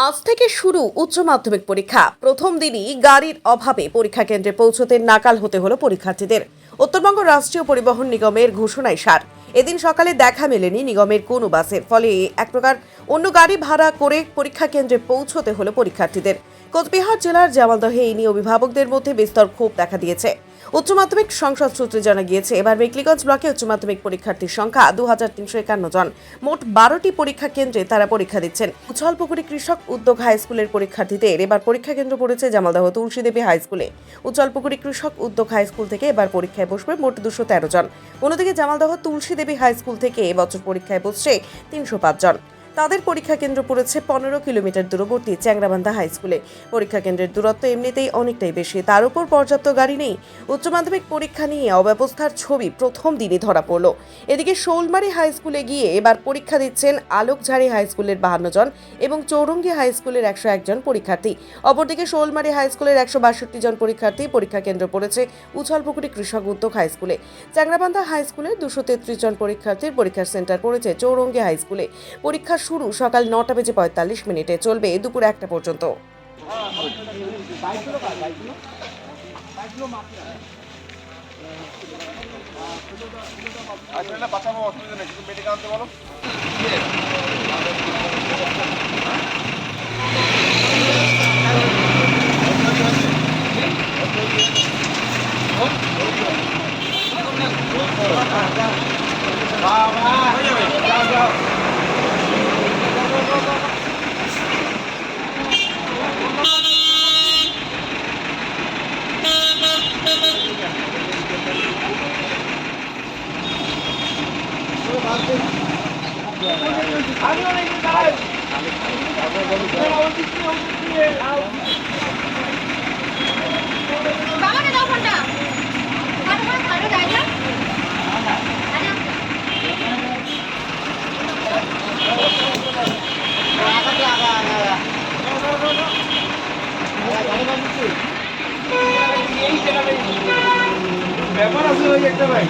আজ থেকে শুরু উচ্চ মাধ্যমিক পরীক্ষা। প্রথম দিনই গাড়ির অভাবে পরীক্ষা কেন্দ্রে পৌঁছতে নাকাল হতে হলো পরীক্ষার্থীদের। উত্তরবঙ্গ রাষ্ট্রীয় পরিবহন নিগমের ঘোষণায় সার। এদিন সকালে দেখা মেলেনি নিগমের কোনো বাসের, ফলে এক প্রকার অন্য গাড়ি ভাড়া করে পরীক্ষা কেন্দ্রে পৌঁছতে হলো পরীক্ষার্থীদের। কোচবিহার জেলার জামালদহে এই নিয়ে অভিভাবকদের মধ্যে বিস্তর ক্ষোভ দেখা দিয়েছে। উচ্চ মাধ্যমিক সংসদ সূত্রে জানা গিয়েছে, এবার মেকলিগঞ্জ ব্লকে উচ্চ মাধ্যমিক পরীক্ষার্থীর সংখ্যা 2351 জন। মোট 12টি পরীক্ষা কেন্দ্রে তারা পরীক্ষা দিচ্ছেন। উচ্ছলপুকুরি কৃষক উদ্যোগ হাই স্কুলের পরীক্ষার্থীদের এবার পরীক্ষা কেন্দ্র পড়েছে জামালদহ তুলসী দেবী হাই স্কুলে। উচ্ছলপুকুরি কৃষক উদ্যোগ হাই স্কুল থেকে এবার পরীক্ষায় বসবে মোট 213 জন। অন্যদিকে জামালদহ তুলসী দেবী হাই স্কুল থেকে এবছর পরীক্ষায় বসছে 305 জন। তাদের পরীক্ষা কেন্দ্র পড়েছে 15 কিলোমিটার দূরবর্তী চ্যাংরাবান্ধা হাই স্কুলে। পরীক্ষা কেন্দ্রের দূরত্ব এমনিতেই অনেকটাই বেশি, তার উপর পর্যাপ্ত গাড়ি নেই। উচ্চ মাধ্যমিক পরীক্ষা নিয়ে অব্যবস্থার ছবি প্রথম দিনই ধরা পড়ল। এদিকে শোলমারি হাই স্কুলে গিয়ে এবার পরীক্ষা দিচ্ছেন আলোকঝাড়ি হাই স্কুলের 52 জন এবং চৌরঙ্গি হাই স্কুলের 101 জন পরীক্ষার্থী। অপরদিকে শোলমারি হাই স্কুলের 162 জন পরীক্ষার্থী পরীক্ষা কেন্দ্র পড়েছে উছলপুকুরি কৃষক উদ্যোগ হাই স্কুলে। চ্যাংরাবান্ধা হাই স্কুলের 233 জন পরীক্ষার্থীর পরীক্ষার সেন্টার পড়েছে চৌরঙ্গি হাই স্কুলে। পরীক্ষা শুরু সকাল 9:45 চলবে দুপুর 1টা পর্যন্ত। ব্যাপার আছে ওই একটা ভাই।